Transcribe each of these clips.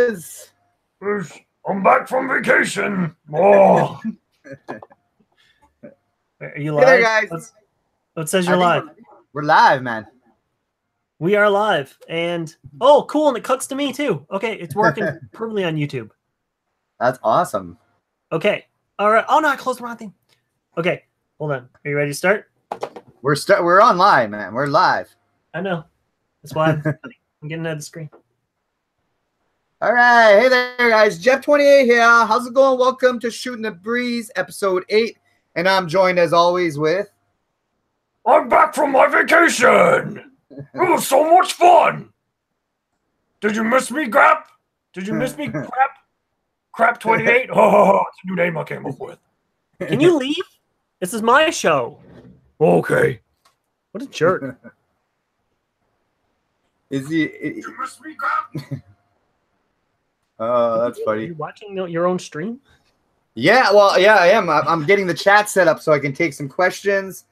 guys? I'm back from vacation. Oh. Are you Hey there, live? guys. What says you're live? We're live, man. We are live. And, oh, cool. And it cuts to me, too. Okay, it's working perfectly on YouTube. That's awesome. Okay. All right. Oh, no, I closed the wrong thing. Okay, hold on. Are you ready to start? We're online, man. We're live. I know. That's why I'm getting out of the screen. All right. Hey there, guys. Jeff28 here. How's it going? Welcome to Shooting the Breeze, episode 8. And I'm joined, as always, with... I'm back from my vacation. It was so much fun. Did you miss me, Grap? Did you miss me, Crap? Crap28? Oh, it's a new name I came up with. Can you leave? This is my show. Okay. What a jerk. Is he... Did you miss me, Grap? Oh, that's Are funny. you watching your own stream? Yeah, well, yeah, I am. I'm getting the chat set up so I can take some questions.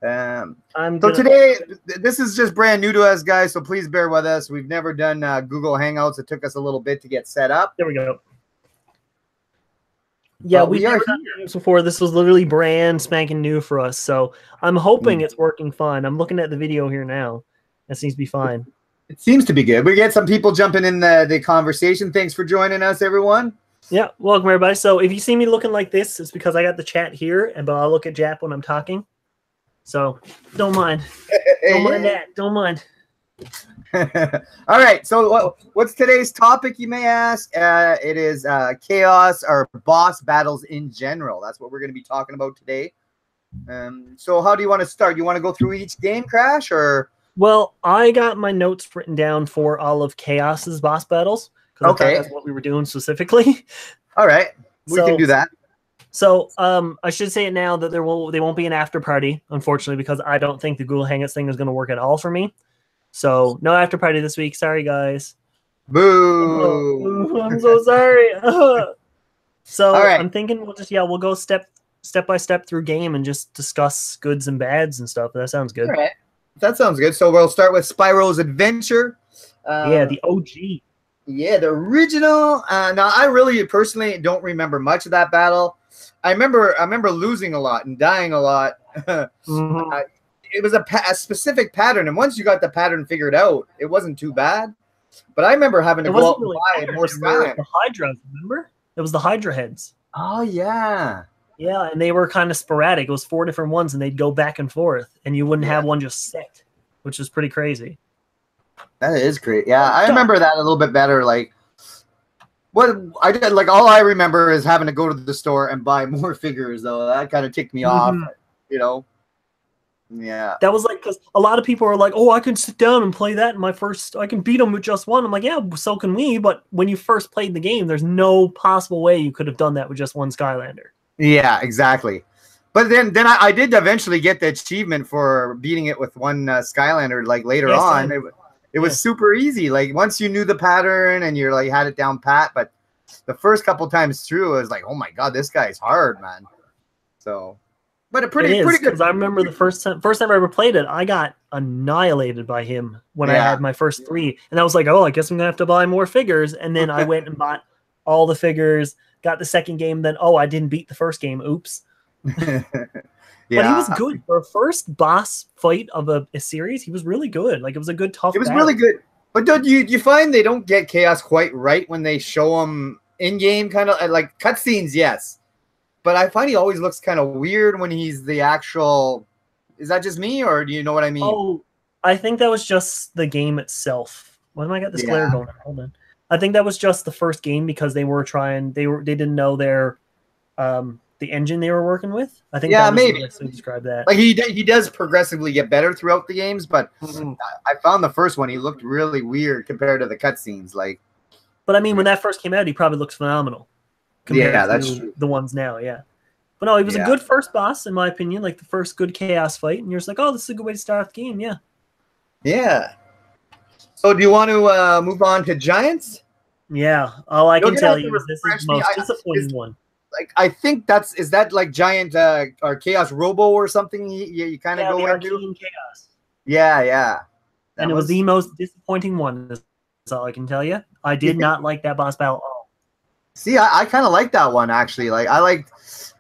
Today, this is just brand new to us, guys, so please bear with us. We've never done Google Hangouts. It took us a little bit to get set up. There we go. Yeah, we've never done this before. This was literally brand spanking new for us, so I'm hoping it's working fine. I'm looking at the video here now. That seems to be fine. It seems to be good. We get some people jumping in the conversation. Thanks for joining us, everyone. Yeah, welcome, everybody. So if you see me looking like this, it's because I got the chat here, but I'll look at Jap when I'm talking. So don't mind. Don't mind that. Don't mind. All right. So what's today's topic, you may ask? It is chaos or boss battles in general. That's what we're going to be talking about today. So how do you want to start? You want to go through each game, Crash, or? Well, I got my notes written down for all of Chaos's boss battles. Okay. That's what we were doing specifically. All right. We can do that. So I should say it now that they won't be an after party, unfortunately, because I don't think the Google Hangouts thing is going to work at all for me. So no after party this week. Sorry, guys. Boo! I'm so sorry. So all right. I'm thinking we'll go step by step through game and just discuss goods and bads and stuff. That sounds good. All right. That sounds good. So we'll start with Spyro's Adventure. Yeah, the OG. Yeah, the original. Now, I really personally don't remember much of that battle. I remember losing a lot and dying a lot. It was a specific pattern, and once you got the pattern figured out, it wasn't too bad. But I remember having to go out and buy more Skylanders. The Hydras, remember? It was the Hydra heads. Oh, yeah. Yeah, and they were kind of sporadic. It was 4 different ones, and they'd go back and forth, and you wouldn't have one just set, which is pretty crazy. That is great. Yeah, I remember that a little bit better. Like, what I did, like, all I remember is having to go to the store and buy more figures, though. That kind of ticked me off, you know. Yeah. That was like, because a lot of people are like, oh, I can sit down and play that in my first, I can beat them with just one. I'm like, yeah, so can we. But when you first played the game, there's no possible way you could have done that with just one Skylander. Yeah, exactly. But then I did eventually get the achievement for beating it with one Skylander, like later on. It was super easy. Like once you knew the pattern and you're like had it down pat, but the first couple times through, I was like, oh my god, this guy's hard, man. So, but pretty good. Because I remember the first time I ever played it, I got annihilated by him when I had my first 3, and I was like, oh, I guess I'm gonna have to buy more figures. And then I went and bought all the figures, got the second game. Then I didn't beat the first game. Oops. But he was good for a first boss fight of a series. He was really good. Like it was a good tough. It was really good. But don't you find they don't get Chaos quite right when they show him in game, kind of like cutscenes? Yes, but I find he always looks kind of weird when he's the actual. Is that just me, or do you know what I mean? Oh, I think that was just the game itself. Why am I got this glare going? Hold on. I think that was just the first game because they were trying. They didn't know their the engine they were working with. I think maybe the best way to describe that. Like he does progressively get better throughout the games, but I found the first one he looked really weird compared to the cutscenes. Like, but I mean, when that first came out, he probably looked phenomenal. Compared that's to the ones now. Yeah, but no, he was a good first boss in my opinion. Like the first good Chaos fight, and you're just like, oh, this is a good way to start off the game. Yeah. Yeah. So do you want to move on to Giants? Yeah. All I can tell you is this is the most disappointing one. Like I think is that like Giant or Chaos Robo or something you kind of go into? Chaos. Yeah. And it was the most disappointing one. That's all I can tell you. I did not like that boss battle at all. See, I kind of like that one actually. Like I liked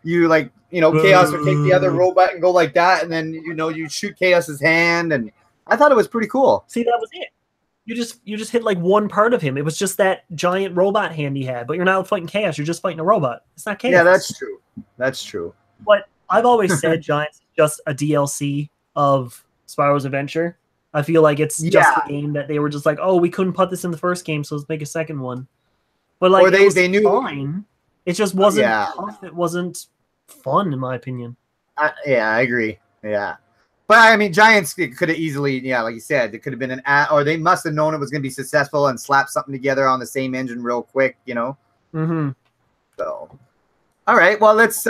you, like Chaos would take the other robot and go like that, and then you shoot Chaos's hand, and I thought it was pretty cool. See, that was it. You just hit like one part of him. It was just that giant robot hand he had, but you're not fighting Chaos. You're just fighting a robot. It's not Chaos. Yeah, that's true. That's true. But I've always said Giants is just a DLC of Spyro's Adventure. I feel like it's just a game that they were just like, oh, we couldn't put this in the first game, so let's make a second one. But like, they knew fine. It just wasn't tough. It wasn't fun, in my opinion. Yeah, I agree. Yeah. But I mean, Giants could have easily, like you said, it could have been or they must have known it was going to be successful and slapped something together on the same engine real quick, Mm-hmm. So, all right. Well, let's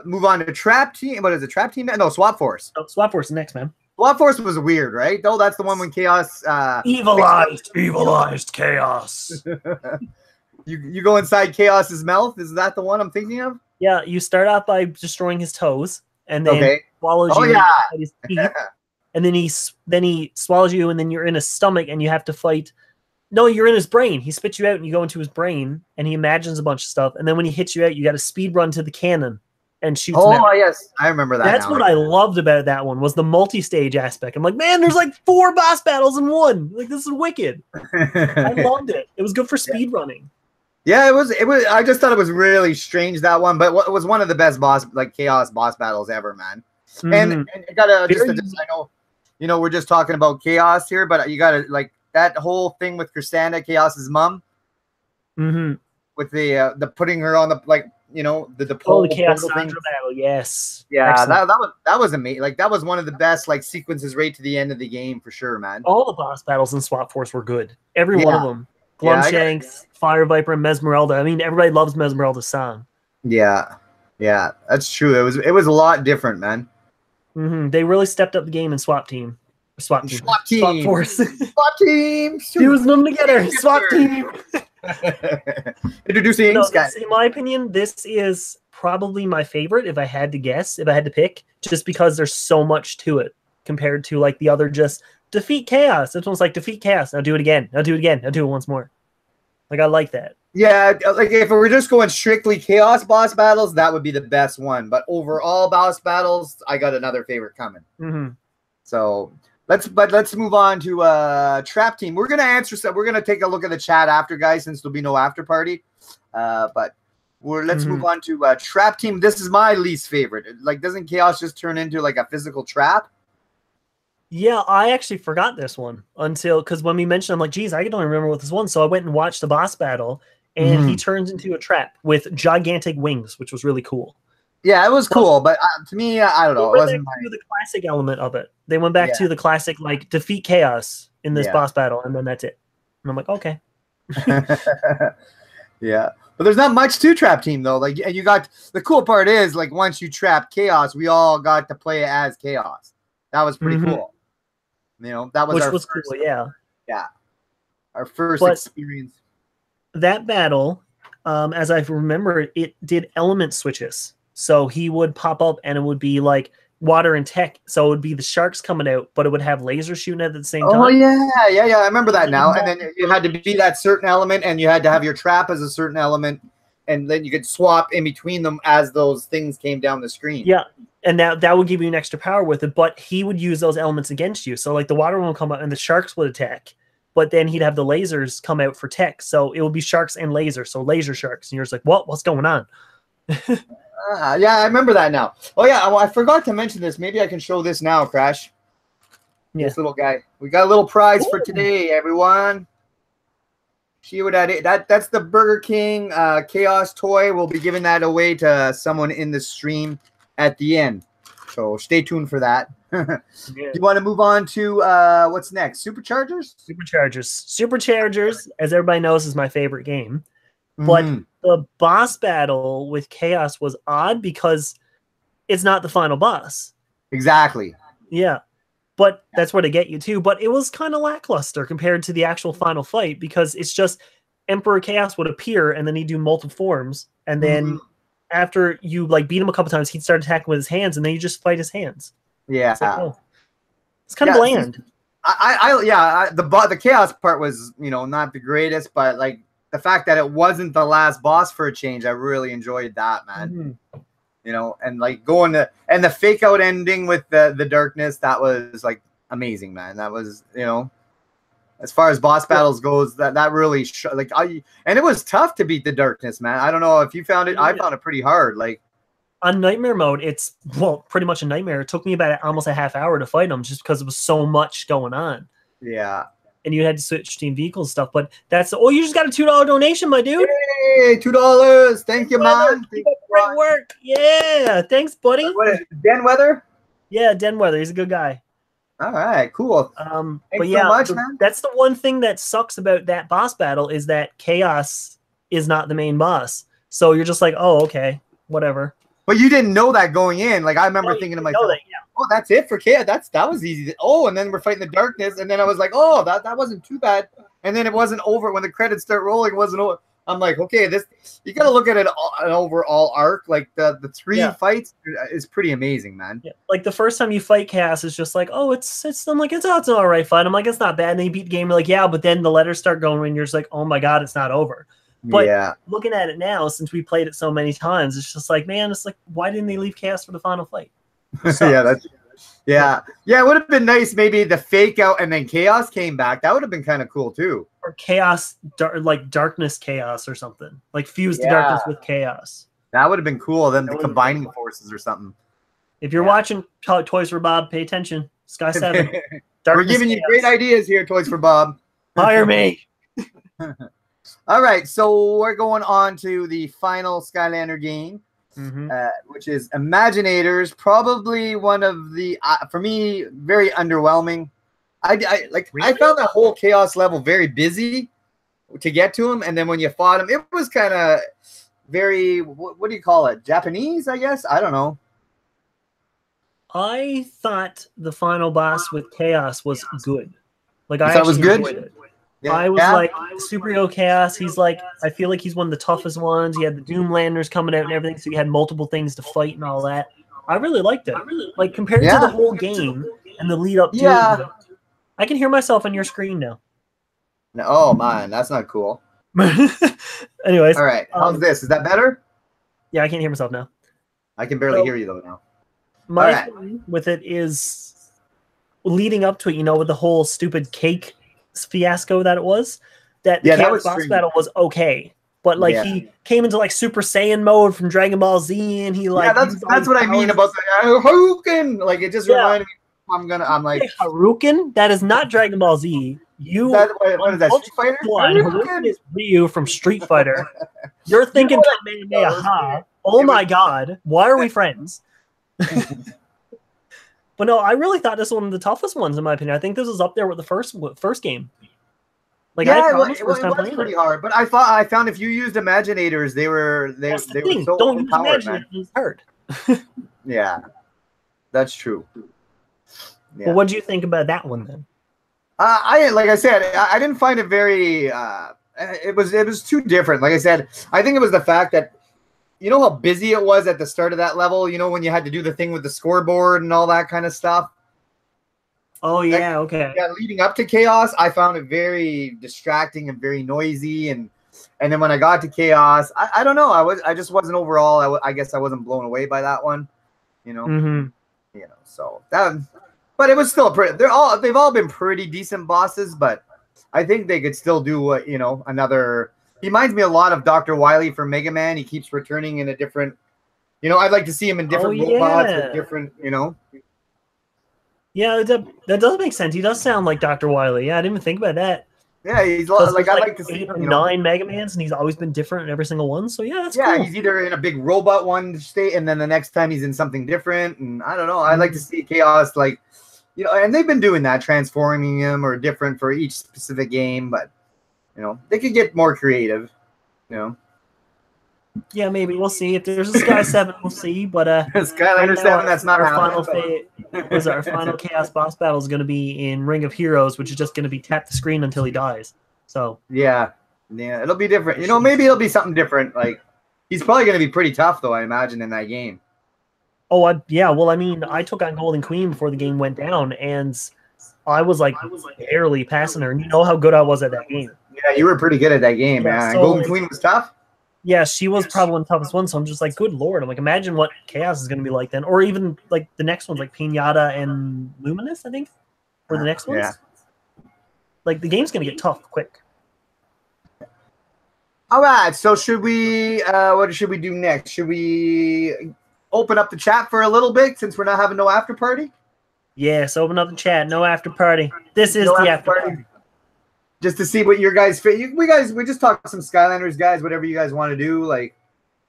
move on to Trap Team. What is it? Trap Team? No, Swap Force. Oh, Swap Force is next, man. Swap Force was weird, right? Though that's the one when Chaos evilized Chaos. You go inside Chaos's mouth. Is that the one I'm thinking of? Yeah, you start out by destroying his toes, and then swallows you inside his teeth, and then he swallows you, and then you're in his stomach, and you have to fight. No, you're in his brain. He spits you out, and you go into his brain, and he imagines a bunch of stuff, and then when he hits you out, you got to speed run to the cannon and shoot. Oh yes, I remember that. That's what I loved about that one, was the multi-stage aspect. I'm like, man, there's like 4 boss battles in one. Like, this is wicked. I loved it. It was good for speed running. Yeah, it was. I just thought it was really strange, that one, but it was one of the best Chaos boss battles ever, man. Mm-hmm. And I gotta I know we're just talking about Chaos here, but you gotta like that whole thing with Cassandra, Chaos's mom, with the putting her on the the pole. Oh, the Chaos Sandra battle, yes. Yeah, that was amazing. Like that was one of the best sequences right to the end of the game for sure, man. All the boss battles in Swap Force were good. Every one of them. Glumshanks, Fire Viper, and Mesmeralda. I mean, everybody loves Mesmeralda's song. Yeah, that's true. It was a lot different, man. They really stepped up the game in Swap Team. Swap Force. Swap Team. Fusing them together. Swap Team. Introducing in my opinion, this is probably my favorite if I had to guess, if I had to pick, just because there's so much to it compared to like the other just defeat Chaos. This one's like defeat Chaos. Now do it again. Now do it again. Now do it once more. Like, I like that. Yeah, like if we were just going strictly Chaos boss battles, that would be the best one. But overall boss battles, I got another favorite coming. So let's move on to Trap Team. We're gonna take a look at the chat after, guys, since there'll be no after party. But let's move on to Trap Team. This is my least favorite. Like, doesn't Chaos just turn into like a physical trap? Yeah, I actually forgot this one because when we mentioned, I'm like, geez, I don't remember what this one. So I went and watched the boss battle, and he turns into a trap with gigantic wings, which was really cool. Yeah, it was cool, but to me, I don't know. It wasn't the classic element of it. They went back to the classic, like, defeat Chaos in this boss battle, and then that's it. And I'm like, okay. Yeah. But there's not much to Trap Team, though. Like, and you got the cool part is, like, once you trap Chaos, we all got to play as Chaos. That was pretty cool. That was first, cool, yeah. Yeah. Our first experience. That battle, as I remember, it did element switches. So he would pop up and it would be like water and tech. So it would be the sharks coming out, but it would have lasers shooting at the same time. Oh, yeah. I remember that now. And then you had to be that certain element, and you had to have your trap as a certain element. And then you could swap in between them as those things came down the screen. Yeah. And that would give you an extra power with it, but he would use those elements against you. So like the water one would come out and the sharks would attack, but then he'd have the lasers come out for tech. So it would be sharks and lasers. So laser sharks. And you're just like, what's going on? Yeah, I remember that now. Oh yeah, I forgot to mention this. Maybe I can show this now, Crash. Yeah. This little guy. We got a little prize for today, everyone. See what that is? That's the Burger King Chaos toy. We'll be giving that away to someone in the stream at the end. So stay tuned for that. You want to move on to what's next? Superchargers? Superchargers, as everybody knows, is my favorite game. But the boss battle with Chaos was odd because it's not the final boss. Exactly. Yeah. But that's where they get you too. But it was kind of lackluster compared to the actual final fight because it's just Emperor Chaos would appear and then he'd do multiple forms. And then after you like beat him a couple times, he'd start attacking with his hands and then you just fight his hands. Yeah. It's kind of bland. the chaos part was, you know, not the greatest, but like the fact that it wasn't the last boss for a change, I really enjoyed that, man. Mm-hmm. You know, and like going to and the fake out ending with the darkness, that was like amazing, man. That was, you know, as far as boss battles goes, that really and it was tough to beat the darkness, man. I don't know if you found it. I found it pretty hard. Like on nightmare mode, it's pretty much a nightmare. It took me about almost a half hour to fight them just because there was so much going on. Yeah. And you had to switch team vehicles stuff, but that's you just got a $2 donation, my dude. Hey, $2. Thank you, man. Great work. Yeah, thanks, buddy. What is it, Den Weather? Yeah, Den Weather. He's a good guy. All right, cool. But yeah, so much, man. That's the one thing that sucks about that boss battle is that Chaos is not the main boss. So you're just like, oh, okay, whatever. But you didn't know that going in. Like I remember thinking to myself, oh, that's it for Chaos. That was easy. Oh, and then we're fighting the darkness, and then I was like, oh, that wasn't too bad. And then it wasn't over when the credits start rolling. It wasn't over. I'm like, okay, you got to look at it an overall arc. Like the three fights is pretty amazing, man. Yeah. Like the first time you fight Chaos, it's just like, oh, it's I'm like, it's an all right fight. I'm like, it's not bad. And then you beat the game, you're like, yeah, but then the letters start going, and you're just like, oh my god, it's not over. But looking at it now, since we played it so many times, it's just like, man, it's like, why didn't they leave Chaos for the final fight? Yeah, it would have been nice. Maybe the fake out and then Chaos came back. That would have been kind of cool too. Or Chaos, like Darkness Chaos or something. Like fuse the darkness with Chaos. That would have been cool. Then the combining forces or something. If you're watching Toys for Bob, pay attention. Sky 7. We're giving you great ideas here, Toys for Bob. Hire me. All right, so we're going on to the final Skylander game, which is Imaginators. Probably one of the, for me, very underwhelming. I found that whole Chaos level very busy to get to him, and then when you fought him, it was kind of very, what do you call it, Japanese, I guess? I don't know. I thought the final boss with Chaos was good. Like I thought it was good? It. Yeah. I was like, Superhero Chaos, he's like, I feel like he's one of the toughest ones. He had the Doomlanders coming out and everything, so he had multiple things to fight and all that. I really liked it. Like, compared to the whole game and the lead up to it, I can hear myself on your screen now. Oh, man, that's not cool. Anyways. All right, how's this? Is that better? Yeah, I can't hear myself now. I can barely hear you, though, now. My thing with it is leading up to it, you know, with the whole stupid cake fiasco that it was, that the Chaos boss battle was okay, but like he came into like Super Saiyan mode from Dragon Ball Z, and he like that's what I mean about the Hadouken. Like it just reminded me. I'm like Hadouken. That is not Dragon Ball Z. What is that? Street Fighter? Hadouken is Ryu from Street Fighter. You're thinking Kamehameha. Oh my god! Why are we friends? But no, I really thought this was one of the toughest ones in my opinion. I think this was up there with the first game. Like it was pretty hard. But I found if you used Imaginators, they were so don't use Imaginators. Hard. Yeah, that's true. Yeah. Well, what do you think about that one then? Like I said, I didn't find it very. It was too different. Like I said, I think it was the fact that. You know how busy it was at the start of that level? You know, when you had to do the thing with the scoreboard and all that kind of stuff? Oh, yeah, okay. Yeah, leading up to Chaos, I found it very distracting and very noisy. And then when I got to Chaos, I don't know. I just wasn't overall. I guess I wasn't blown away by that one. You know? You know, so that. But it was still pretty. They've all been pretty decent bosses, but I think they could still do, you know, another. He reminds me a lot of Dr. Wily from Mega Man. He keeps returning in a different, you know, I'd like to see him in different robots with different, you know. Yeah, that does make sense. He does sound like Dr. Wily. Yeah, I didn't even think about that. Yeah, he's like, I like to see 8 or 9 Mega Mans, and he's always been different in every single one. So yeah, that's cool. He's either in a big robot one state, and then the next time he's in something different. And I don't know. I'd like to see Chaos, like, you know, and they've been doing that, transforming him or different for each specific game, but. You know, they could get more creative, you know. Yeah, maybe. We'll see. If there's a Sky 7, we'll see. But Skylander 7, that's not our final Chaos boss battle is going to be in Ring of Heroes, which is just going to be tap the screen until he dies. So yeah, it'll be different. You know, maybe it'll be something different. Like he's probably going to be pretty tough, though. I imagine in that game. Oh, yeah. Well, I mean, I took on Golden Queen before the game went down, and I was like barely passing her, and you know how good I was at that game. Yeah, you were pretty good at that game, man. So, Golden Queen was tough. Yeah, she was probably one of the toughest ones. So I'm just like, good lord. I'm like, imagine what Chaos is going to be like then, or even like the next ones, like Pinata and Luminous, I think, or the next ones. Yeah. Like the game's going to get tough quick. All right, so should we? What should we do next? Should we open up the chat for a little bit since we're not having no after party? Yes, open up the chat. No after party. This is the after party. Just to see what your guys fit. We just talk some Skylanders, guys. Whatever you guys want to do, like.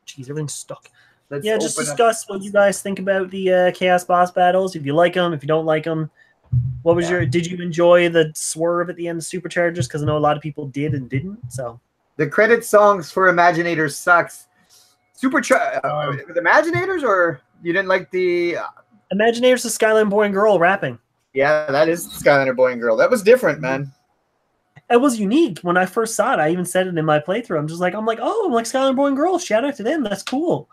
Jeez, everything's stuck. Let's just discuss what you guys think about the Chaos boss battles. If you like them, if you don't like them. What was did you enjoy the swerve at the end of Superchargers? Because I know a lot of people did and didn't. So the credit songs for Imaginators sucks. The Imaginators, or you didn't like the Imaginators, the Skyline boy and girl rapping. Yeah, that is Skylander boy and girl. That was different, man. It was unique when I first saw it. I even said it in my playthrough. I'm like, oh, I'm like Skyline boy and girl. Shout out to them. That's cool.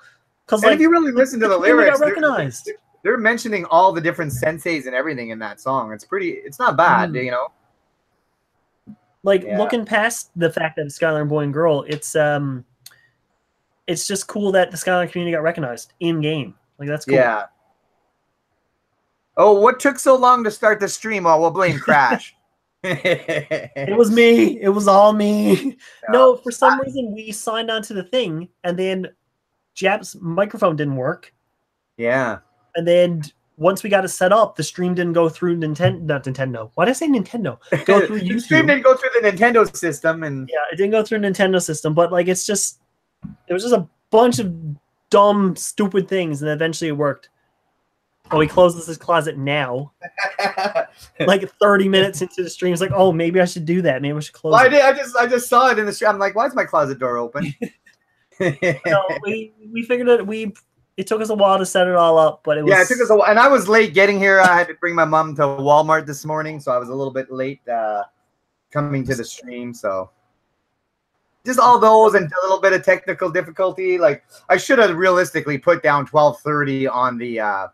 Because like, if you really listen to the lyrics, got recognized. They're mentioning all the different senseis and everything in that song. It's not bad, you know. Like looking past the fact that it's Skyline boy and girl, it's just cool that the Skyline community got recognized in game. Like that's cool. Yeah. Oh, what took so long to start the stream? Oh, we'll blame Crash. It was me. It was all me. No, for some reason we signed on to the thing, and then Jap's microphone didn't work. Yeah. And then once we got it set up, the stream didn't go through Nintendo. Why did I say Nintendo? Go through YouTube. The stream didn't go through the Nintendo system, and yeah, it didn't go through Nintendo system. But like, it was just a bunch of dumb, stupid things, and eventually it worked. Oh, he closes his closet now. Like 30 minutes into the stream, it's like, oh, maybe I should do that. Maybe I should close it. I just saw it in the stream. I'm like, why is my closet door open? No, we figured it. It took us a while to set it all up, but it took us a while. And I was late getting here. I had to bring my mom to Walmart this morning, so I was a little bit late coming to the stream. So just all those and a little bit of technical difficulty. Like I should have realistically put down 12:30 on the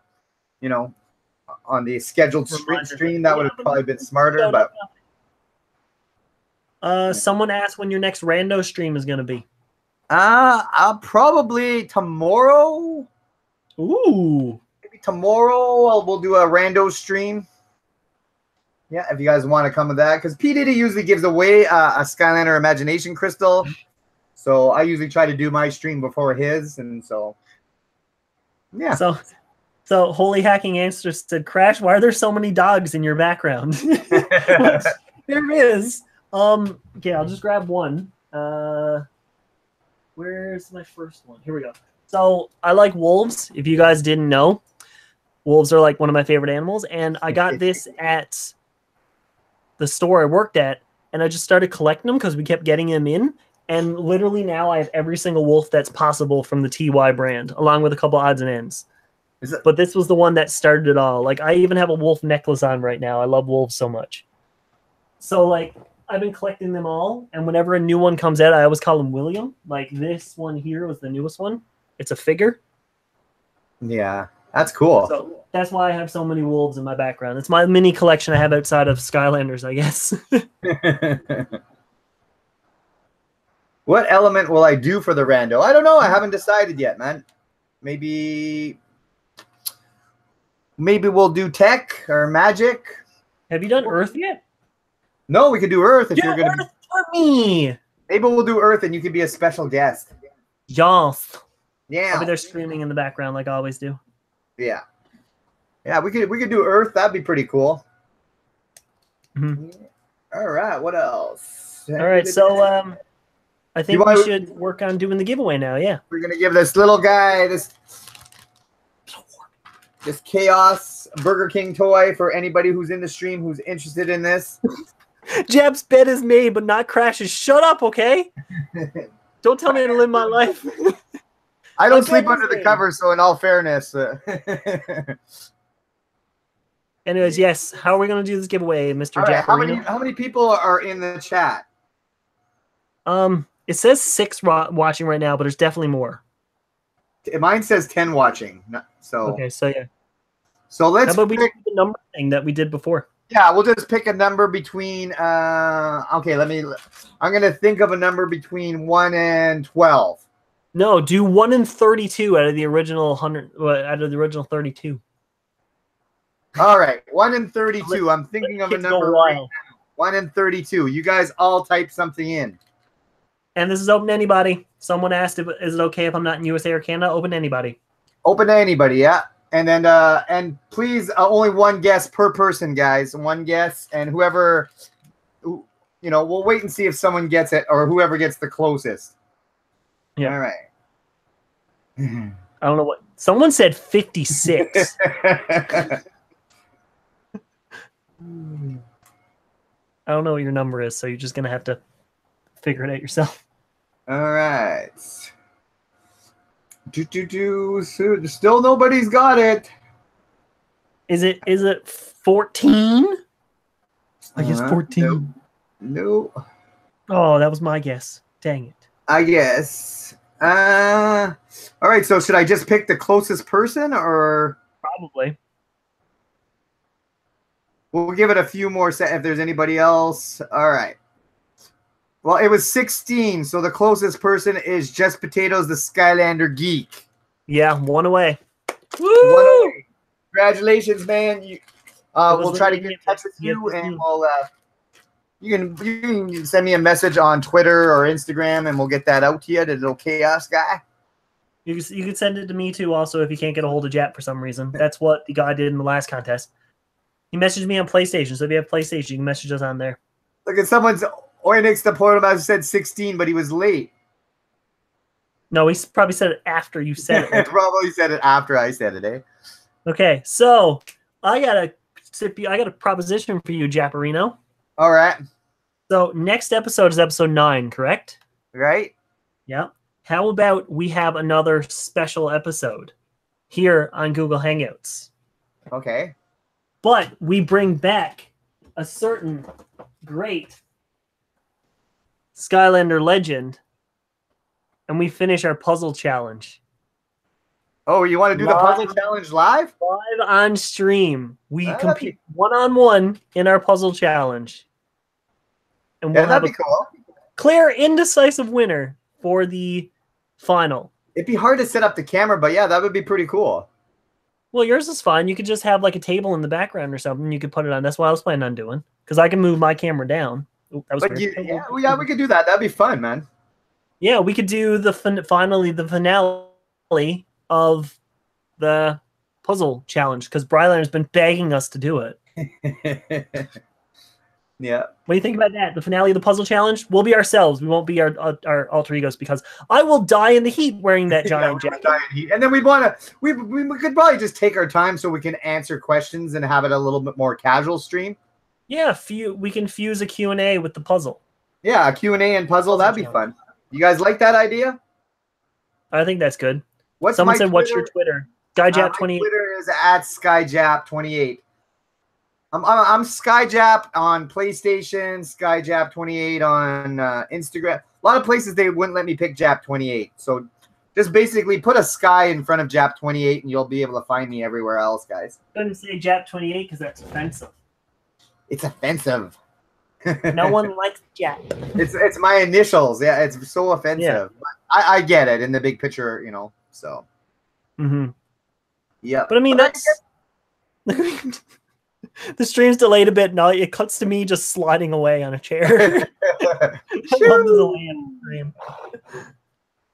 on the scheduled stream. That would have probably been smarter. But someone asked when your next rando stream is going to be. Probably tomorrow. Ooh. Maybe tomorrow we'll do a rando stream. Yeah, if you guys want to come with that. Because P. Diddy usually gives away a Skylander Imagination Crystal. So I usually try to do my stream before his. And so, yeah. So Holy Hacking Answer said, Crash, why are there so many dogs in your background? There is. Okay, I'll just grab one. Where's my first one? Here we go. So I like wolves. If you guys didn't know, wolves are like one of my favorite animals. And I got this at the store I worked at, and I just started collecting them because we kept getting them in. And literally now I have every single wolf that's possible from the TY brand, along with a couple odds and ends. But this was the one that started it all. Like I even have a wolf necklace on right now. I love wolves so much. So like I've been collecting them all, and whenever a new one comes out, I always call him William. Like this one here was the newest one. It's a figure. Yeah, that's cool. So that's why I have so many wolves in my background. It's my mini collection I have outside of Skylanders, I guess. What element will I do for the rando? I don't know. I haven't decided yet, man. Maybe we'll do tech or magic. Have you done Earth yet? No, we could do Earth if you're going to. For me. Maybe we'll do Earth and you could be a special guest. Yes. Yeah. I'll be there streaming in the background like I always do. Yeah. Yeah, we could do Earth. That'd be pretty cool. Mm-hmm. All right. What else? All right. So I think we should work on doing the giveaway now. Yeah. We're gonna give this little guy this Chaos Burger King toy for anybody who's in the stream who's interested in this. Jab's bed is made, but not Crash's. Shut up, okay? Don't tell me to live my life. I don't sleep under the covers, so in all fairness. Anyways, yes. How are we going to do this giveaway, Mr. Right, Jap? how many people are in the chat? It says 6 watching right now, but there's definitely more. Mine says 10 watching. So okay, so yeah. So let's how about we do the number thing that we did before? Yeah, we'll just pick a number between. Okay, I'm gonna think of a number between 1 and 12. No, do 1 and 32 out of the original 100. Out of the original 32. All right, 1 and 32. I'm thinking of a number right now. 1 and 32. You guys all type something in. And this is open to anybody. Someone asked, is it okay if I'm not in USA or Canada? Open to anybody. Open to anybody, yeah. And then, and please, only one guess per person, guys. One guess, and whoever, you know, we'll wait and see if someone gets it or whoever gets the closest. Yeah. All right. I don't know what. Someone said 56. I don't know what your number is, so you're just gonna have to figure it out yourself. All right. Still nobody's got it. Is it 14? I guess 14. No. Oh, that was my guess. Dang it. I guess. All right. So should I just pick the closest person, or probably? We'll give it a few more seconds if there's anybody else. All right. Well, it was 16, so the closest person is Just Potatoes, the Skylander geek. Yeah, one away. Woo! 1 away. Congratulations, man. We'll try to get in touch with you, and we'll you can send me a message on Twitter or Instagram, and we'll get that out to you. The little Chaos guy. You can send it to me too. Also, if you can't get a hold of Jap for some reason, that's what the guy did in the last contest. He messaged me on PlayStation, so if you have PlayStation, you can message us on there. Look at someone's. Oinix the Portal said 16, but he was late. No, he probably said it after you said it. Probably said it after I said it, eh? Okay, so I got a proposition for you, Japarino. All right. So next episode is episode 9, correct? Right. Yeah. How about we have another special episode here on Google Hangouts? Okay. But we bring back a certain great Skylander legend, and we finish our puzzle challenge. Oh, you want to do the puzzle challenge live? Live on stream. We compete one-on-one in our puzzle challenge. And we'll have that'd be cool. Clear, indecisive winner for the final. It'd be hard to set up the camera, but yeah, that would be pretty cool. Well, yours is fine. You could just have like a table in the background or something. You could put it on. That's what I was planning on doing, because I can move my camera down. Ooh, that was yeah, we could do that. That'd be fun, man. Yeah, we could do the finale of the puzzle challenge, because Brylander's been begging us to do it. Yeah. What do you think about that? The finale of the puzzle challenge? We'll be ourselves. We won't be our alter egos, because I will die in the heat wearing that giant jacket. And then we could probably just take our time so we can answer questions and have it a little bit more casual stream. Yeah, we can fuse a Q&A with the puzzle. Yeah, a Q&A and puzzle. That'd be fun. You guys like that idea? I think that's good. Someone said, what's your Twitter? Skyjap28. My Twitter is @Skyjap28. I'm Skyjap on PlayStation, Skyjap28 on Instagram. A lot of places they wouldn't let me pick Jap28. So just basically put a Sky in front of Jap28 and you'll be able to find me everywhere else, guys. Couldn't say Jap28 because that's offensive. It's offensive. No one likes Jap. It's my initials. Yeah, it's so offensive. Yeah. I get it in the big picture, you know. So. Mm-hmm. Yeah. But I mean, that's. The stream's delayed a bit now. It cuts to me just sliding away on a chair. I love the delay in the stream.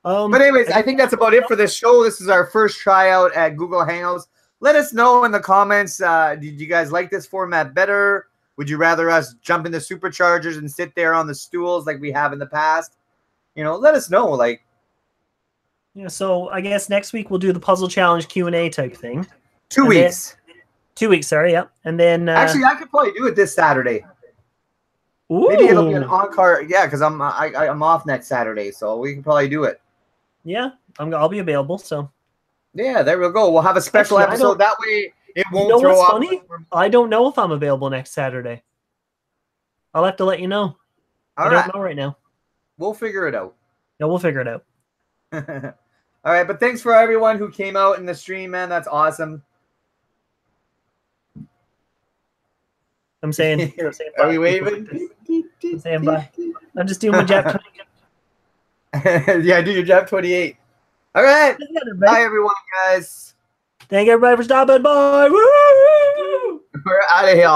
But anyways, I think that's about it for this show. This is our first tryout at Google Hangouts. Let us know in the comments. Did you guys like this format better? Would you rather us jump into superchargers and sit there on the stools like we have in the past? You know, let us know. Like, yeah. So I guess next week we'll do the puzzle challenge Q&A type thing. 2 weeks. 2 weeks, sorry. Yeah, and then actually, I could probably do it this Saturday. Ooh. Maybe it'll be an encore. Yeah, because I'm off next Saturday, so we can probably do it. Yeah, I'll be available. So. Yeah, there we go. We'll have a special episode. That way it won't throw off. Funny? I don't know if I'm available next Saturday. I'll have to let you know. I don't know right now. We'll figure it out. Yeah, we'll figure it out. All right, but thanks for everyone who came out in the stream, man. That's awesome. I'm saying, I'm saying Are bye. we waving? I'm saying bye. I'm just doing my Jap 28. Yeah, do your Jap 28. All right. Bye, everyone, guys. Thank everybody for stopping by. Woo! We're out of here.